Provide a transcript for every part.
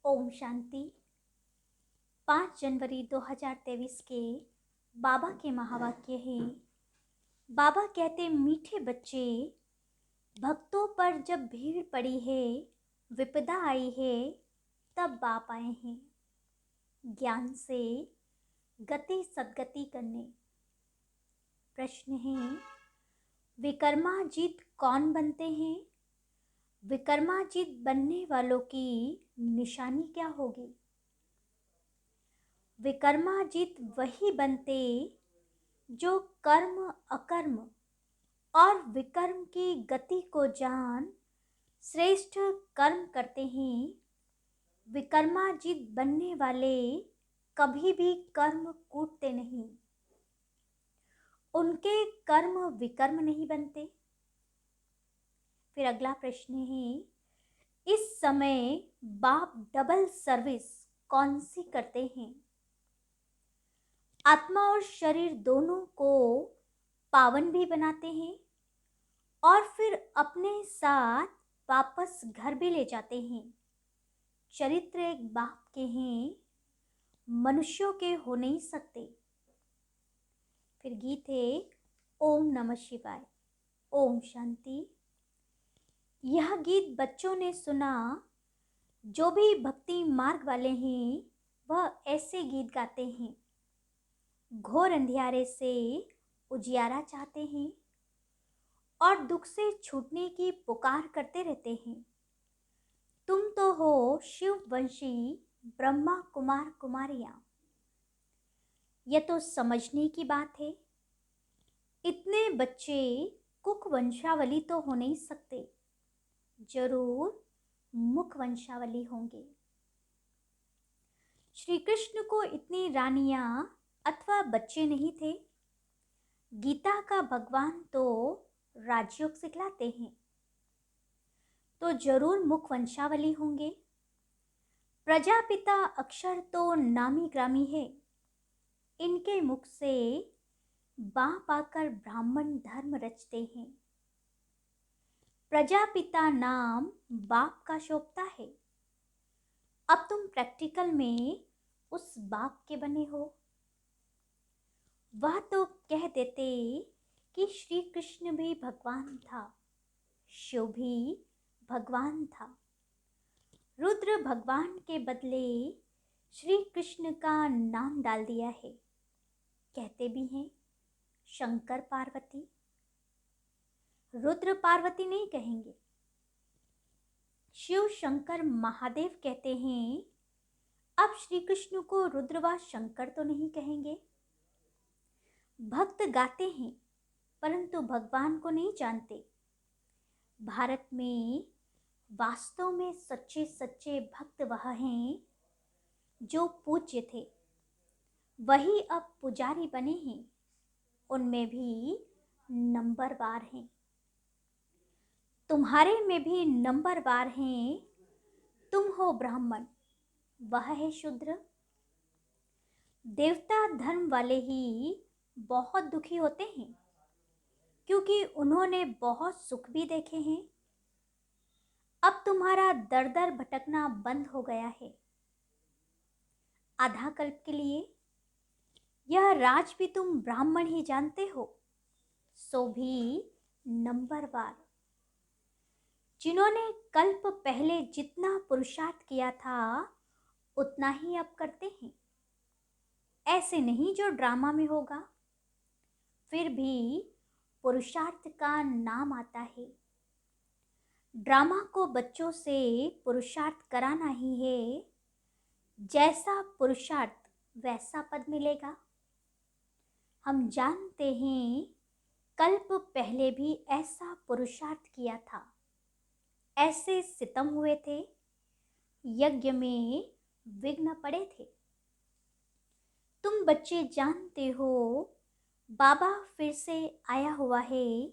ओम शांति। 5 जनवरी 2023 के बाबा के महावाक्य है। बाबा कहते, मीठे बच्चे, भक्तों पर जब भीड़ पड़ी है, विपदा आई है, तब बाप आए हैं ज्ञान से गति सद्गति करने। प्रश्न है, विकर्माजीत कौन बनते हैं? विकर्माजीत बनने वालों की निशानी क्या होगी? विकर्माजीत वही बनते जो कर्म अकर्म और विकर्म की गति को जान श्रेष्ठ कर्म करते हैं। विकर्माजीत बनने वाले कभी भी कर्म कूटते नहीं, उनके कर्म विकर्म नहीं बनते। फिर अगला प्रश्न है, इस समय बाप डबल सर्विस कौन सी करते हैं? आत्मा और शरीर दोनों को पावन भी बनाते हैं और फिर अपने साथ वापस घर भी ले जाते हैं। चरित्र एक बाप के हैं, मनुष्यों के हो नहीं सकते। फिर गीत है, ओम नमः शिवाय, ओम शांति। यह गीत बच्चों ने सुना। जो भी भक्ति मार्ग वाले हैं वह ऐसे गीत गाते हैं। घोर अंधियारे से उजियारा चाहते हैं और दुख से छूटने की पुकार करते रहते हैं। तुम तो हो शिव वंशी ब्रह्मा कुमार कुमारियां। यह तो समझने की बात है। इतने बच्चे कुक वंशावली तो हो नहीं सकते, जरूर मुख वंशावली होंगे। श्री कृष्ण को इतनी रानियां अथवा बच्चे नहीं थे। गीता का भगवान तो राजयोग सिखलाते हैं, तो जरूर मुख वंशावली होंगे। प्रजापिता अक्षर तो नामी ग्रामी है। इनके मुख से बाप आकर ब्राह्मण धर्म रचते हैं। प्रजापिता नाम बाप का शोभता है। अब तुम प्रैक्टिकल में उस बाप के बने हो। वह तो कह देते कि श्री कृष्ण भी भगवान था, शिव भी भगवान था। रुद्र भगवान के बदले श्री कृष्ण का नाम डाल दिया है। कहते भी हैं शंकर पार्वती। रुद्र पार्वती नहीं कहेंगे। शिव शंकर महादेव कहते हैं। अब श्री कृष्ण को रुद्र व शंकर तो नहीं कहेंगे। भक्त गाते हैं परंतु भगवान को नहीं जानते। भारत में वास्तव में सच्चे सच्चे भक्त वह हैं जो पूज्य थे, वही अब पुजारी बने हैं। उनमें भी नंबरवार हैं। तुम्हारे में भी नंबरवार हैं। तुम हो ब्राह्मण, वह है शूद्र। देवता धर्म वाले ही बहुत दुखी होते हैं, क्योंकि उन्होंने बहुत सुख भी देखे हैं। अब तुम्हारा दर दर भटकना बंद हो गया है। आधा कल्प के लिए यह राज भी तुम ब्राह्मण ही जानते हो, सो भी नंबरवार। जिन्होंने कल्प पहले जितना पुरुषार्थ किया था उतना ही अब करते हैं। ऐसे नहीं जो ड्रामा में होगा, फिर भी पुरुषार्थ का नाम आता है। ड्रामा को बच्चों से पुरुषार्थ कराना ही है। जैसा पुरुषार्थ वैसा पद मिलेगा। हम जानते हैं कल्प पहले भी ऐसा पुरुषार्थ किया था। ऐसे सितम हुए थे, यज्ञ में विघ्न पड़े थे। तुम बच्चे जानते हो बाबा फिर से आया हुआ है।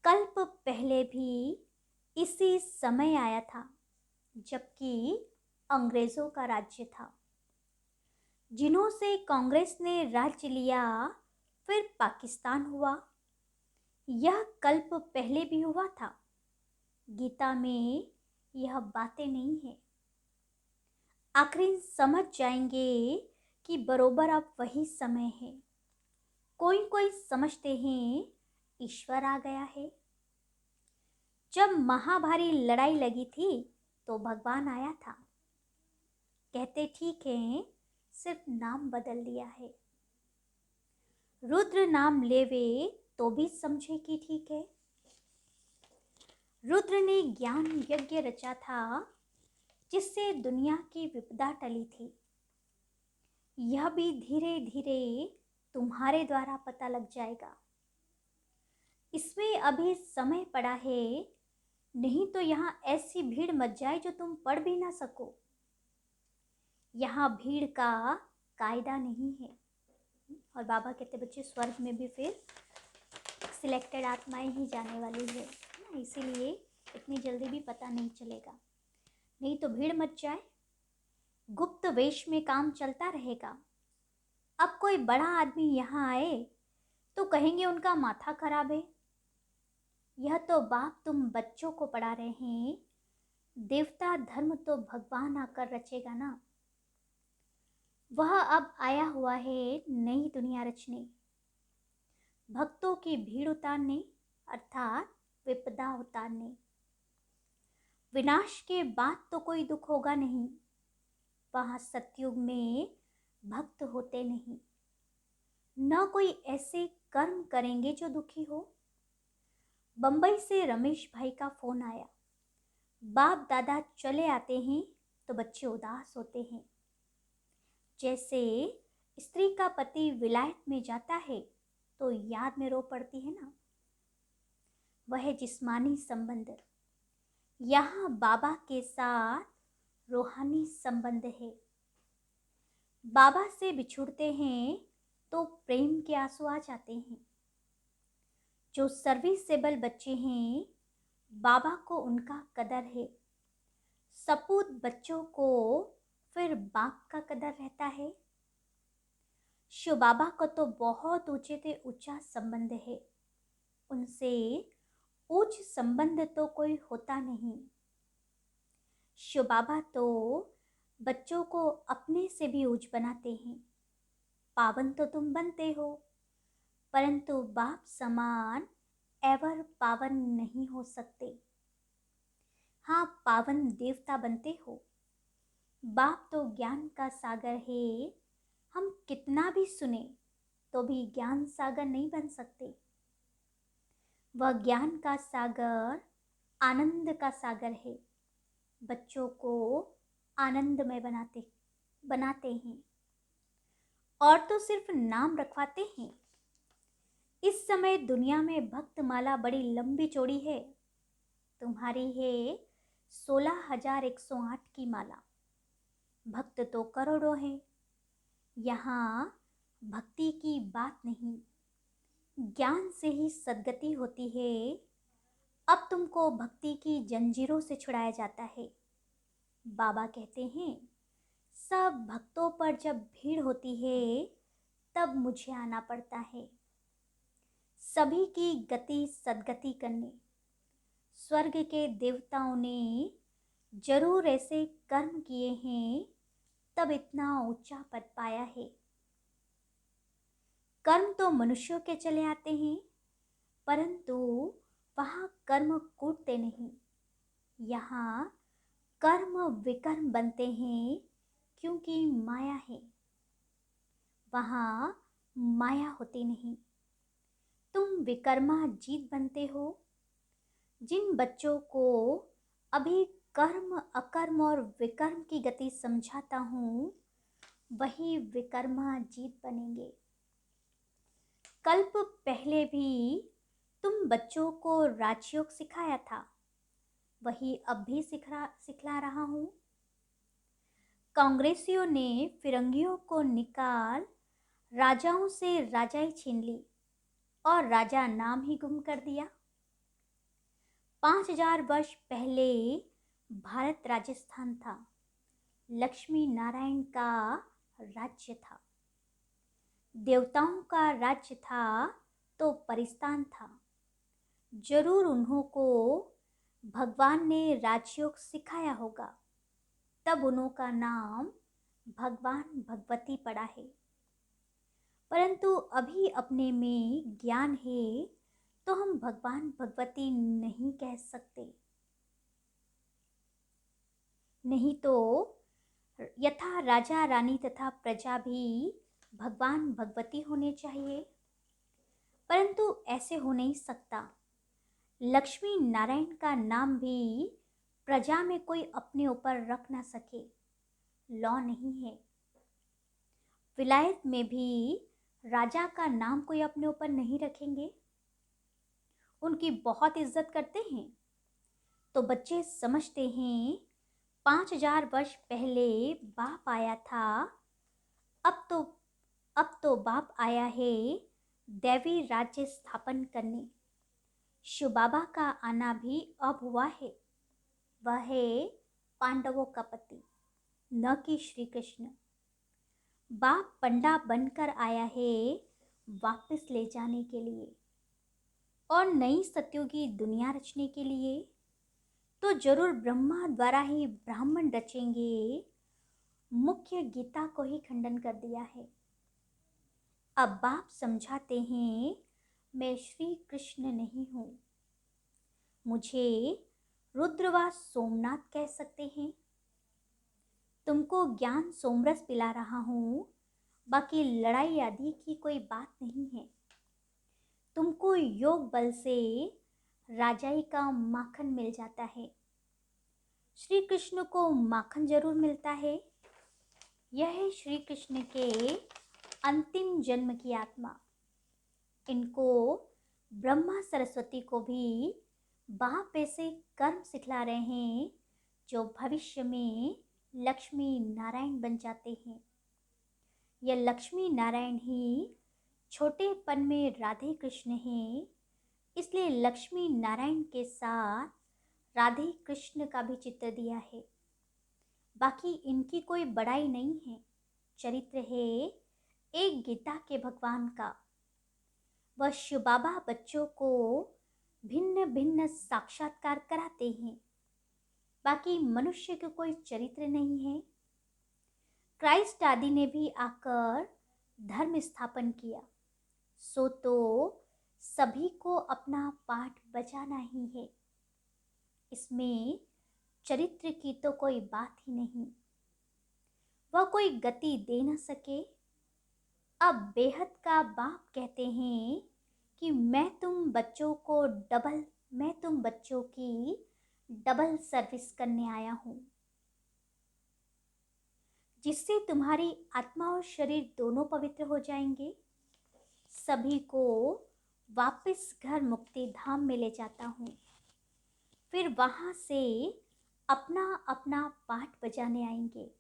कल्प पहले भी इसी समय आया था जबकि अंग्रेजों का राज्य था। जिन्हों से कांग्रेस ने राज्य लिया, फिर पाकिस्तान हुआ। यह कल्प पहले भी हुआ था। गीता में यह बातें नहीं है। आखिर समझ जाएंगे कि बरोबर अब वही समय है। कोई कोई समझते हैं ईश्वर आ गया है। जब महाभारी लड़ाई लगी थी तो भगवान आया था। कहते ठीक है, सिर्फ नाम बदल दिया है। रुद्र नाम लेवे तो भी समझे कि ठीक है। रुद्र ने ज्ञान यज्ञ रचा था जिससे दुनिया की विपदा टली थी। यह भी धीरे धीरे तुम्हारे द्वारा पता लग जाएगा। इसमें अभी समय पड़ा है, नहीं तो यहाँ ऐसी भीड़ मच जाए जो तुम पढ़ भी ना सको। यहाँ भीड़ का कायदा नहीं है। और बाबा कहते बच्चे स्वर्ग में भी फिर सिलेक्टेड आत्माएं ही जाने वाली है ना, इसीलिए इतनी जल्दी भी पता नहीं चलेगा। नहीं तो भीड़ मच जाए, गुप्त वेश में काम चलता रहेगा। अब कोई बड़ा आदमी यहाँ आए तो कहेंगे उनका माथा खराब है। यह तो बाप तुम बच्चों को पढ़ा रहे हैं, देवता धर्म तो भगवान आकर रचेगा ना। वह अब आया हुआ है नई दुनिया रचने, भक्तों की भीड़ उतारने, अर्थात विपदा उतारने। विनाश के बाद तो कोई दुख होगा नहीं। वहाँ सतयुग में भक्त होते नहीं। न कोई ऐसे कर्म करेंगे जो दुखी हो। बंबई से रमेश भाई का फोन आया। बाप दादा चले आते हैं तो बच्चे उदास होते हैं। जैसे स्त्री का पति विलायत में जाता है तो याद में रो पड़ती है ना। वह जिस्मानी संबंध, यहाँ बाबा के साथ रूहानी संबंध है। बाबा से बिछुड़ते हैं तो प्रेम के आंसू आ जाते हैं। जो सर्विसेबल बच्चे हैं, बाबा को उनका कदर है। सपूत बच्चों को फिर बाप का कदर रहता है। शिव बाबा का तो बहुत ऊंचे से ऊंचा संबंध है। उनसे उच्च संबंध तो कोई होता नहीं। शिव बाबा तो बच्चों को अपने से भी ऊंच बनाते हैं। पावन तो तुम बनते हो, परंतु बाप समान एवर पावन नहीं हो सकते। हाँ, पावन देवता बनते हो। बाप तो ज्ञान का सागर है। हम कितना भी सुने तो भी ज्ञान सागर नहीं बन सकते। वह ज्ञान का सागर आनंद का सागर है। बच्चों को आनंदमय बनाते हैं और तो सिर्फ नाम रखवाते हैं। इस समय दुनिया में भक्त माला बड़ी लंबी चौड़ी है। तुम्हारी है 16,108 की माला। भक्त तो करोड़ों हैं। यहाँ भक्ति की बात नहीं, ज्ञान से ही सद्गति होती है। अब तुमको भक्ति की जंजीरों से छुड़ाया जाता है। बाबा कहते हैं सब भक्तों पर जब भीड़ होती है तब मुझे आना पड़ता है, सभी की गति सद्गति करने। स्वर्ग के देवताओं ने जरूर ऐसे कर्म किए हैं तब इतना ऊंचा पद पाया है। कर्म तो मनुष्यों के चले आते हैं, परंतु वहाँ कर्म कूटते नहीं। यहाँ कर्म विकर्म बनते हैं क्योंकि माया है। वहाँ माया होती नहीं। तुम विकर्मा जीत बनते हो। जिन बच्चों को अभी कर्म अकर्म और विकर्म की गति समझाता हूँ, वही विकर्मा जीत बनेंगे। कल्प पहले भी तुम बच्चों को राजयोग सिखाया था, वही अब भी सिखला रहा हूँ। कांग्रेसियों ने फिरंगियों को निकाल राजाओं से राजाई छीन ली और राजा नाम ही गुम कर दिया। 5,000 वर्ष पहले भारत राजस्थान था, लक्ष्मी नारायण का राज्य था। देवताओं का राज्य था तो परिस्तान था। जरूर उन्हों को भगवान ने राजयोग सिखाया होगा। तब उन्हों का नाम भगवान भगवती पड़ा है। परंतु अभी अपने में ज्ञान है तो हम भगवान भगवती नहीं कह सकते। नहीं तो यथा राजा रानी तथा प्रजा भी भगवान भगवती होने चाहिए, परंतु ऐसे हो नहीं सकता। लक्ष्मी नारायण का नाम भी प्रजा में कोई अपने ऊपर रख ना सके, लॉ नहीं है। विलायत में भी राजा का नाम कोई अपने ऊपर नहीं रखेंगे, उनकी बहुत इज्जत करते हैं। तो बच्चे समझते हैं 5000 वर्ष पहले बाप आया था, अब तो बाप आया है दैवी राज्य स्थापन करने। शिव बाबा का आना भी अब हुआ है। वह है पांडवों का पति, न कि श्री कृष्ण। बाप पंडा बनकर आया है वापस ले जाने के लिए और नई सत्युगी दुनिया रचने के लिए। तो जरूर ब्रह्मा द्वारा ही ब्राह्मण रचेंगे। मुख्य गीता को ही खंडन कर दिया है। अब बाप समझाते हैं मैं श्री कृष्ण नहीं हूँ, मुझे रुद्र व सोमनाथ कह सकते हैं। तुमको ज्ञान सोमरस पिला रहा हूँ, बाकी लड़ाई आदि की कोई बात नहीं है। तुमको योग बल से राजाई का माखन मिल जाता है। श्री कृष्ण को माखन जरूर मिलता है। यह है श्री कृष्ण के अंतिम जन्म की आत्मा। इनको ब्रह्मा सरस्वती को भी बाप ऐसे कर्म सिखला रहे हैं जो भविष्य में लक्ष्मी नारायण बन जाते हैं। यह लक्ष्मी नारायण ही छोटेपन में राधे कृष्ण हैं, इसलिए लक्ष्मी नारायण के साथ राधे कृष्ण का भी चित्र दिया है। बाकी इनकी कोई बड़ाई नहीं है। चरित्र है एक गीता के भगवान का। वह शिव बाबा बच्चों को भिन्न भिन्न साक्षात्कार कराते हैं। बाकी मनुष्य का कोई चरित्र नहीं है। क्राइस्ट आदि ने भी आकर धर्म स्थापन किया, सो तो सभी को अपना पाठ बजाना ही है। इसमें चरित्र की तो कोई बात ही नहीं। वह कोई गति दे न सके। अब बेहद का बाप कहते हैं कि मैं तुम बच्चों की डबल सर्विस करने आया हूँ, जिससे तुम्हारी आत्मा और शरीर दोनों पवित्र हो जाएंगे। सभी को वापस घर मुक्ति धाम में ले जाता हूँ, फिर वहाँ से अपना अपना पाठ बजाने आएंगे।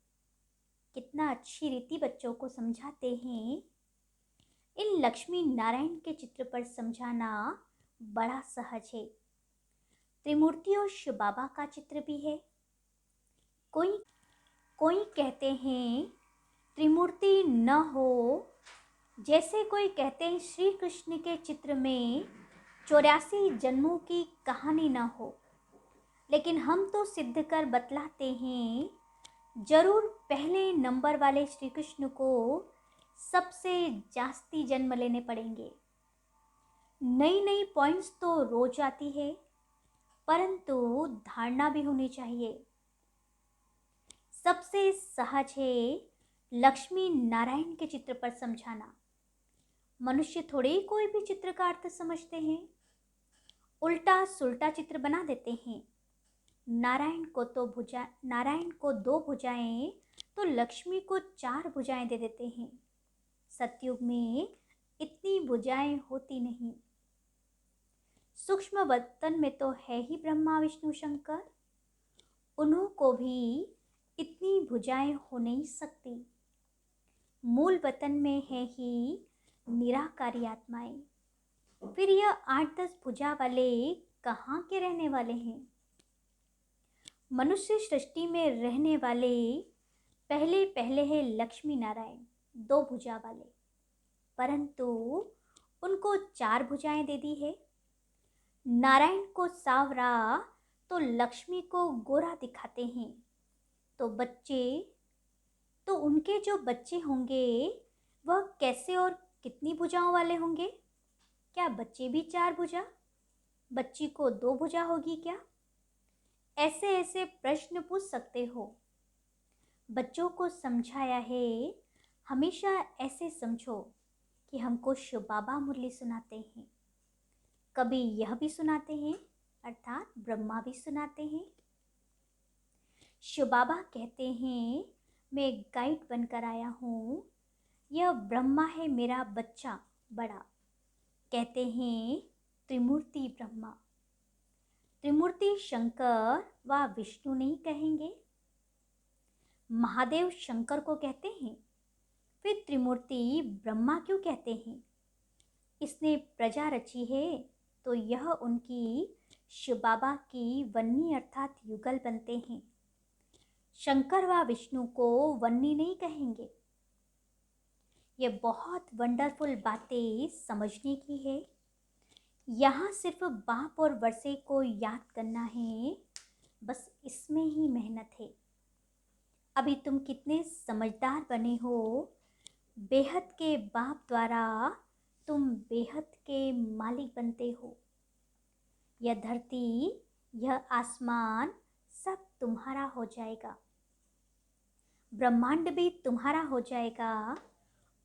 कितना अच्छी रीति बच्चों को समझाते हैं। इन लक्ष्मी नारायण के चित्र पर समझाना बड़ा सहज है। त्रिमूर्ति और शिव बाबा का चित्र भी है। कोई कहते हैं त्रिमूर्ति न हो, जैसे कोई कहते हैं श्री कृष्ण के चित्र में 84 जन्मों की कहानी न हो। लेकिन हम तो सिद्ध कर बतलाते हैं, जरूर पहले नंबर वाले श्री कृष्ण को सबसे जास्ती जन्म लेने पड़ेंगे। नई नई पॉइंट्स तो रोज आती है, परंतु धारणा भी होनी चाहिए। सबसे सहज है लक्ष्मी नारायण के चित्र पर समझाना। मनुष्य थोड़े ही कोई भी चित्र का अर्थ समझते हैं, उल्टा सुल्टा चित्र बना देते हैं। नारायण को 2 भुजाएं तो लक्ष्मी को 4 भुजाएं दे देते हैं। सतयुग में इतनी भुजाएं होती नहीं। सूक्ष्म वतन में तो है ही ब्रह्मा विष्णु शंकर, उन्हों को भी इतनी भुजाएं हो नहीं सकती। मूल वतन में है ही निराकारी आत्माएं, फिर यह 8-10 भुजा वाले कहाँ के रहने वाले हैं। मनुष्य सृष्टि में रहने वाले पहले है लक्ष्मी नारायण 2 भुजा वाले, परंतु उनको 4 भुजाएं दे दी है। नारायण को सांवरा तो लक्ष्मी को गोरा दिखाते हैं। तो उनके जो बच्चे होंगे वह कैसे और कितनी भुजाओं वाले होंगे? क्या बच्चे भी 4 भुजा, बच्ची को 2 भुजा होगी क्या? ऐसे ऐसे प्रश्न पूछ सकते हो। बच्चों को समझाया है, हमेशा ऐसे समझो कि हमको शिव बाबा मुरली सुनाते हैं, कभी यह भी सुनाते हैं, अर्थात ब्रह्मा भी सुनाते हैं। शिव बाबा कहते हैं, मैं गाइड बनकर आया हूँ, यह ब्रह्मा है मेरा बच्चा बड़ा। कहते हैं त्रिमूर्ति ब्रह्मा, त्रिमूर्ति शंकर व विष्णु नहीं कहेंगे। महादेव शंकर को कहते हैं, फिर त्रिमूर्ति ब्रह्मा क्यों कहते हैं? इसने प्रजा रची है तो यह उनकी शिव बाबा की वन्नी अर्थात युगल बनते हैं। शंकर व विष्णु को वन्नी नहीं कहेंगे। ये बहुत वंडरफुल बातें समझने की है। यहाँ सिर्फ बाप और वर्षे को याद करना है, बस इसमें ही मेहनत है। अभी तुम कितने समझदार बने हो। बेहद के बाप द्वारा तुम बेहद के मालिक बनते हो। यह धरती, यह आसमान सब तुम्हारा हो जाएगा, ब्रह्मांड भी तुम्हारा हो जाएगा।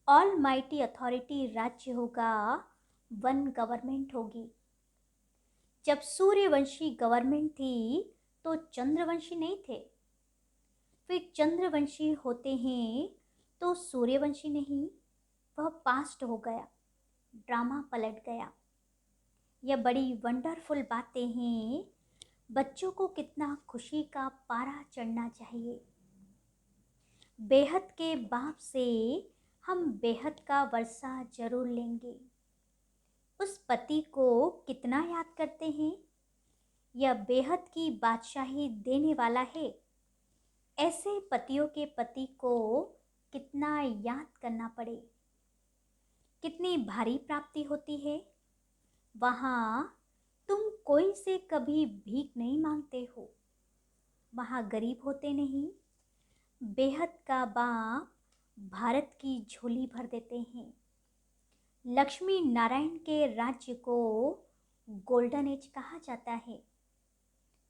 ऑल माइटी अथॉरिटी राज्य होगा, वन गवर्नमेंट होगी। जब सूर्यवंशी गवर्नमेंट थी तो चंद्रवंशी नहीं थे, फिर चंद्रवंशी होते हैं तो सूर्यवंशी नहीं, वह पास्ट हो गया, ड्रामा पलट गया। यह बड़ी वंडरफुल बातें हैं। बच्चों को कितना खुशी का पारा चढ़ना चाहिए। बेहद के बाप से हम बेहद का वर्षा जरूर लेंगे। उस पति को कितना याद करते हैं, यह बेहद की बादशाही देने वाला है। ऐसे पतियों के पति को कितना याद करना पड़े, कितनी भारी प्राप्ति होती है। वहाँ तुम कोई से कभी भीख नहीं मांगते हो, वहाँ गरीब होते नहीं। बेहद का बाप भारत की झोली भर देते हैं। लक्ष्मी नारायण के राज्य को गोल्डन एज कहा जाता है।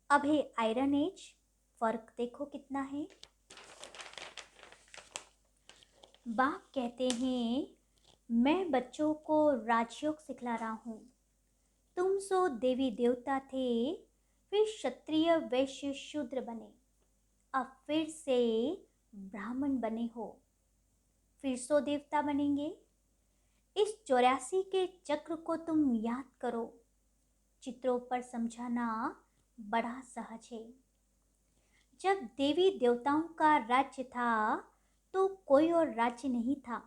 अब है आयरन एज, फर्क देखो कितना है। बाप कहते हैं, मैं बच्चों को राजयोग सिखला रहा हूँ। तुम सो देवी देवता थे, फिर क्षत्रिय वैश्य शूद्र बने, अब फिर से ब्राह्मण बने हो, फिर सो देवता बनेंगे। इस 84 के चक्र को तुम याद करो। चित्रों पर समझाना बड़ा सहज है। जब देवी देवताओं का राज्य था तो कोई और राज्य नहीं था,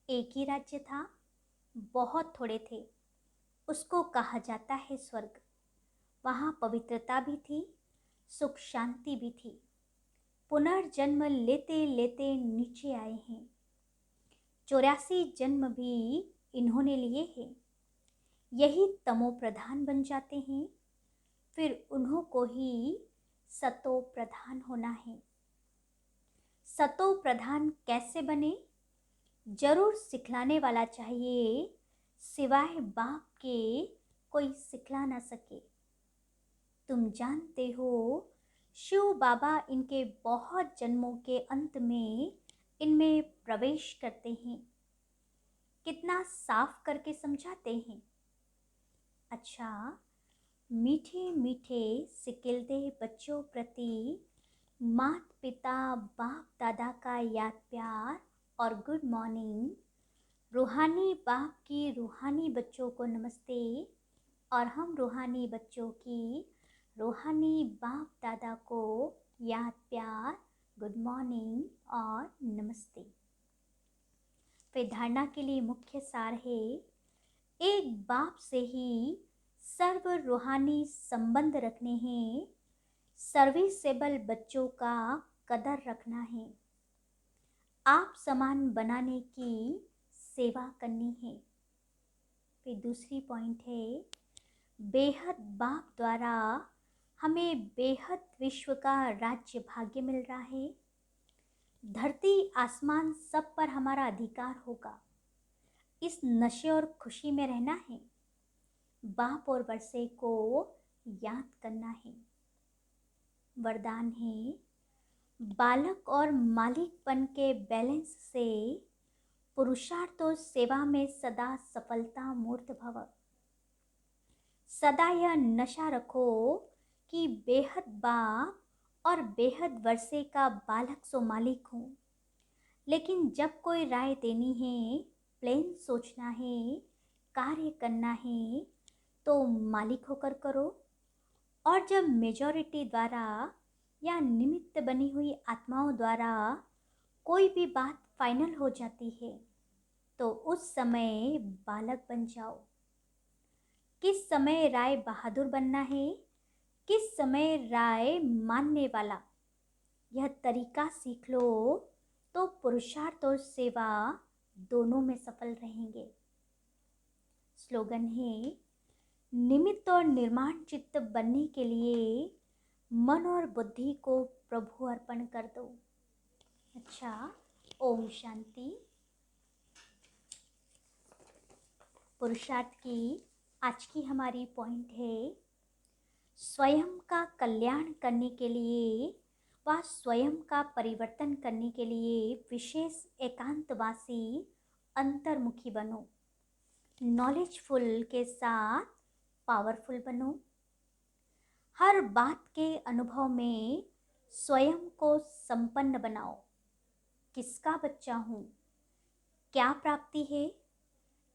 एक ही राज्य था, बहुत थोड़े थे। उसको कहा जाता है स्वर्ग। वहाँ पवित्रता भी थी, सुख शांति भी थी। पुनर्जन्म लेते लेते नीचे आए हैं। 84 जन्म भी इन्होंने लिए हैं। यही तमो प्रधान बन जाते हैं, फिर उन्हों को ही सतो प्रधान होना है। सतो प्रधान कैसे बने? जरूर सिखलाने वाला चाहिए, सिवाय बाप के कोई सिखला ना सके। तुम जानते हो शिव बाबा इनके बहुत जन्मों के अंत में इनमें प्रवेश करते हैं। कितना साफ करके समझाते हैं। अच्छा, मीठे मीठे सिकिलते बच्चों प्रति मात पिता बाप दादा का याद प्यार और गुड मॉर्निंग। रूहानी बाप की रूहानी बच्चों को नमस्ते, और हम रूहानी बच्चों की रूहानी बाप दादा को याद प्यार, गुड मॉर्निंग और नमस्ते। फिर धारणा के लिए मुख्य सार है, एक बाप से ही सर्व रूहानी संबंध रखने हैं। सर्विसेबल बच्चों का कदर रखना है। आप समान बनाने की सेवा करनी है। फिर दूसरी पॉइंट है, बेहद बाप द्वारा हमें बेहद विश्व का राज्य भाग्य मिल रहा है। धरती आसमान सब पर हमारा अधिकार होगा। इस नशे और खुशी में रहना है। बाप और वर्षे को याद करना है। वरदान है, बालक और मालिकपन के बैलेंस से पुरुषार्थ और सेवा में सदा सफलता मूर्त भव। सदा यह नशा रखो कि बेहद बाप और बेहद वर्षे का बालक सो मालिक हूँ। लेकिन जब कोई राय देनी है, प्लेन सोचना है, कार्य करना है, तो मालिक होकर करो। और जब मेजॉरिटी द्वारा या निमित्त बनी हुई आत्माओं द्वारा कोई भी बात फाइनल हो जाती है, तो उस समय बालक बन जाओ। किस समय राय बहादुर बनना है, किस समय राय मानने वाला, यह तरीका सीख लो तो पुरुषार्थ और सेवा दोनों में सफल रहेंगे। स्लोगन है, निमित्त और निर्माण चित्त बनने के लिए मन और बुद्धि को प्रभु अर्पण कर दो। अच्छा, ओम शांति। पुरुषार्थ की आज की हमारी पॉइंट है, स्वयं का कल्याण करने के लिए व स्वयं का परिवर्तन करने के लिए विशेष एकांतवासी अंतर्मुखी बनो। नॉलेजफुल के साथ पावरफुल बनो। हर बात के अनुभव में स्वयं को संपन्न बनाओ। किसका बच्चा हूँ, क्या प्राप्ति है,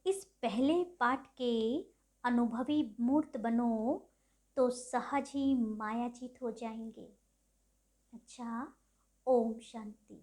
इस पहले पाठ के अनुभवी मूर्त बनो तो सहज ही मायाजीत हो जाएंगे। अच्छा, ओम शांति।